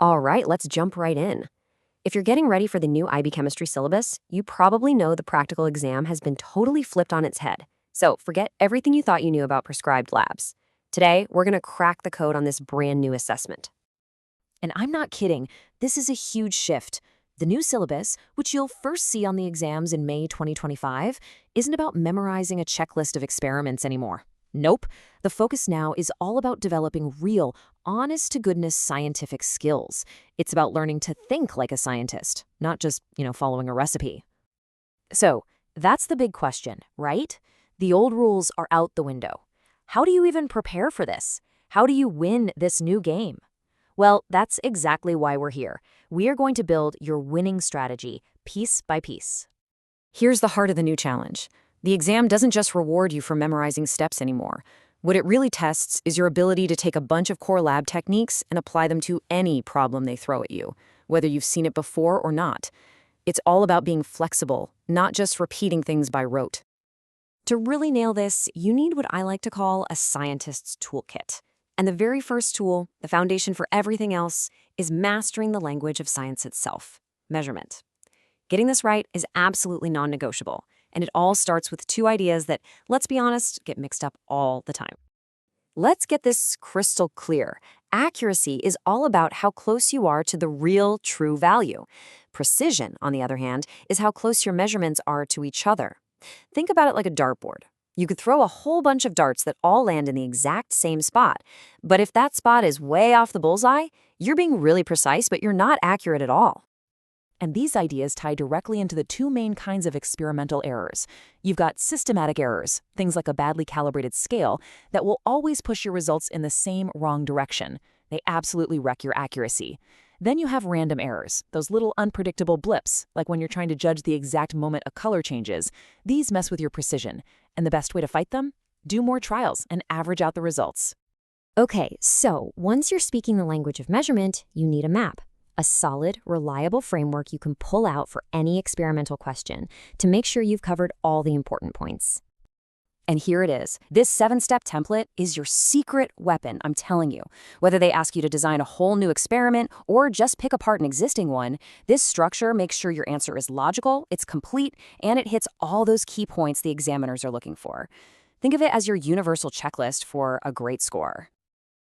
All right, let's jump right in. If you're getting ready for the new IB chemistry syllabus, you probably know the practical exam has been totally flipped on its head. So forget everything you thought you knew about prescribed labs. Today, we're going to crack the code on this brand new assessment. And I'm not kidding, this is a huge shift. The new syllabus, which you'll first see on the exams in May 2025, isn't about memorizing a checklist of experiments anymore. Nope, the focus now is all about developing real, honest-to-goodness scientific skills. It's about learning to think like a scientist, not just, following a recipe. So, that's the big question, right? The old rules are out the window. How do you even prepare for this? How do you win this new game? Well, that's exactly why we're here. We are going to build your winning strategy, piece by piece. Here's the heart of the new challenge. The exam doesn't just reward you for memorizing steps anymore. What it really tests is your ability to take a bunch of core lab techniques and apply them to any problem they throw at you, whether you've seen it before or not. It's all about being flexible, not just repeating things by rote. To really nail this, you need what I like to call a scientist's toolkit. And the very first tool, the foundation for everything else, is mastering the language of science itself, measurement. Getting this right is absolutely non-negotiable, and it all starts with two ideas that, let's be honest, get mixed up all the time. Let's get this crystal clear. Accuracy is all about how close you are to the real, true value. Precision, on the other hand, is how close your measurements are to each other. Think about it like a dartboard. You could throw a whole bunch of darts that all land in the exact same spot. But if that spot is way off the bullseye, you're being really precise, but you're not accurate at all. And these ideas tie directly into the two main kinds of experimental errors. You've got systematic errors, things like a badly calibrated scale, that will always push your results in the same wrong direction. They absolutely wreck your accuracy. Then you have random errors, those little unpredictable blips, like when you're trying to judge the exact moment a color changes. These mess with your precision. And the best way to fight them? Do more trials and average out the results. Okay, so once you're speaking the language of measurement, you need a map. A solid, reliable framework you can pull out for any experimental question to make sure you've covered all the important points. And here it is. This 7-step template is your secret weapon, I'm telling you. Whether they ask you to design a whole new experiment or just pick apart an existing one, this structure makes sure your answer is logical, it's complete, and it hits all those key points the examiners are looking for. Think of it as your universal checklist for a great score.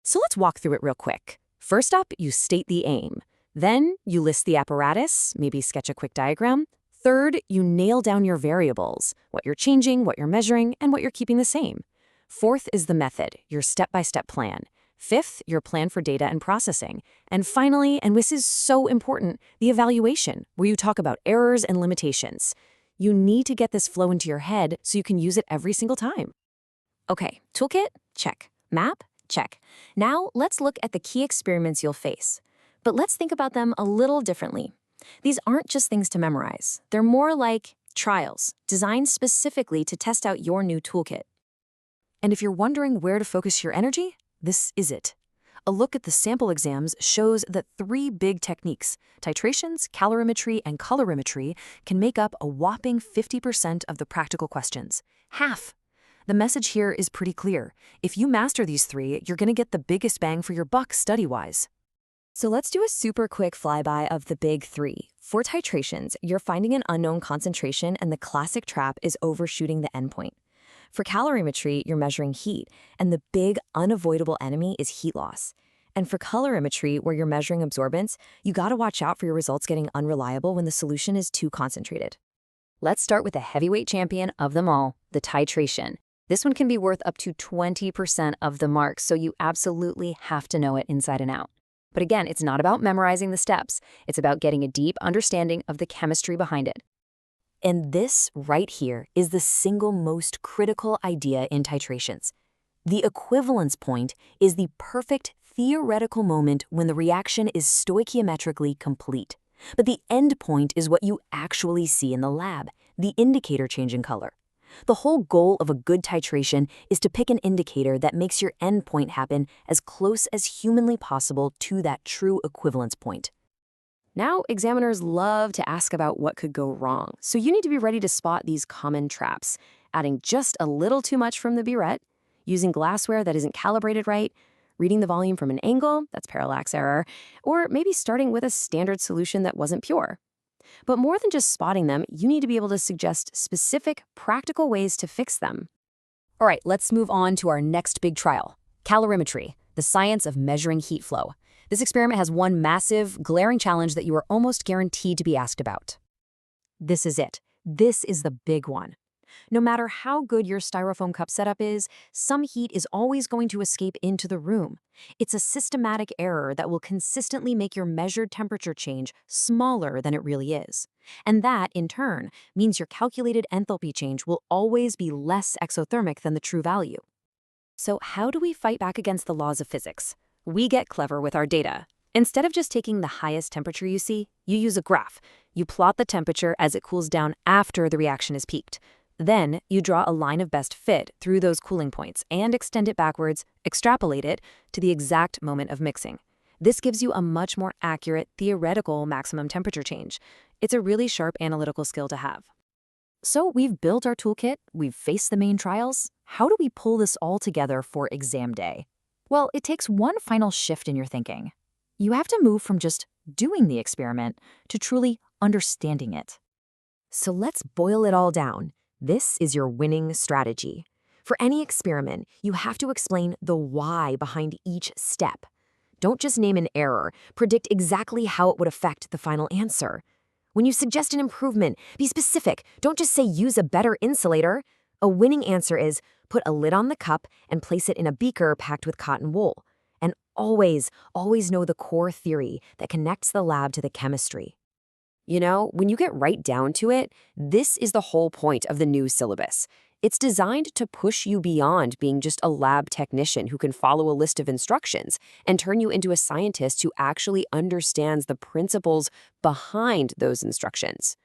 So let's walk through it real quick. First up, you state the aim. Then you list the apparatus, maybe sketch a quick diagram. Third, you nail down your variables, what you're changing, what you're measuring, and what you're keeping the same. Fourth is the method, your step-by-step plan. Fifth, your plan for data and processing. And finally, and this is so important, the evaluation, where you talk about errors and limitations. You need to get this flow into your head so you can use it every single time. Okay, toolkit? Check. Map? Check. Now, let's look at the key experiments you'll face. But let's think about them a little differently. These aren't just things to memorize. They're more like trials, designed specifically to test out your new toolkit. And if you're wondering where to focus your energy, this is it. A look at the sample exams shows that 3 big techniques, titrations, calorimetry, and colorimetry, can make up a whopping 50% of the practical questions. Half! The message here is pretty clear. If you master these 3, you're going to get the biggest bang for your buck study-wise. So let's do a super quick flyby of the big 3. For titrations, you're finding an unknown concentration and the classic trap is overshooting the endpoint. For calorimetry, you're measuring heat, and the big unavoidable enemy is heat loss. And for colorimetry, where you're measuring absorbance, you gotta watch out for your results getting unreliable when the solution is too concentrated. Let's start with the heavyweight champion of them all, the titration. This one can be worth up to 20% of the mark, so you absolutely have to know it inside and out. But again, it's not about memorizing the steps. It's about getting a deep understanding of the chemistry behind it. And this right here is the single most critical idea in titrations. The equivalence point is the perfect theoretical moment when the reaction is stoichiometrically complete. But the end point is what you actually see in the lab, the indicator change in color. The whole goal of a good titration is to pick an indicator that makes your endpoint happen as close as humanly possible to that true equivalence point. Now, examiners love to ask about what could go wrong, so you need to be ready to spot these common traps, adding just a little too much from the burette, using glassware that isn't calibrated right, reading the volume from an angle, that's parallax error, or maybe starting with a standard solution that wasn't pure. But more than just spotting them, you need to be able to suggest specific, practical ways to fix them. All right, let's move on to our next big trial, calorimetry, the science of measuring heat flow. This experiment has one massive, glaring challenge that you are almost guaranteed to be asked about. This is it. This is the big one. No matter how good your styrofoam cup setup is, some heat is always going to escape into the room. It's a systematic error that will consistently make your measured temperature change smaller than it really is. And that, in turn, means your calculated enthalpy change will always be less exothermic than the true value. So how do we fight back against the laws of physics? We get clever with our data. Instead of just taking the highest temperature you see, you use a graph. You plot the temperature as it cools down after the reaction is peaked. Then, you draw a line of best fit through those cooling points and extend it backwards, extrapolate it to the exact moment of mixing. This gives you a much more accurate, theoretical maximum temperature change. It's a really sharp analytical skill to have. So we've built our toolkit, we've faced the main trials. How do we pull this all together for exam day? Well, it takes one final shift in your thinking. You have to move from just doing the experiment to truly understanding it. So let's boil it all down. This is your winning strategy. For any experiment, you have to explain the why behind each step. Don't just name an error, predict exactly how it would affect the final answer. When you suggest an improvement, be specific. Don't just say use a better insulator. A winning answer is put a lid on the cup and place it in a beaker packed with cotton wool. And always, always know the core theory that connects the lab to the chemistry. You know, when you get right down to it, this is the whole point of the new syllabus. It's designed to push you beyond being just a lab technician who can follow a list of instructions and turn you into a scientist who actually understands the principles behind those instructions.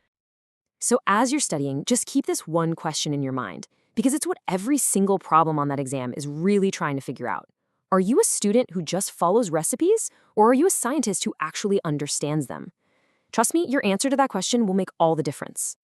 So as you're studying, just keep this one question in your mind, because it's what every single problem on that exam is really trying to figure out. Are you a student who just follows recipes, or are you a scientist who actually understands them? Trust me, your answer to that question will make all the difference.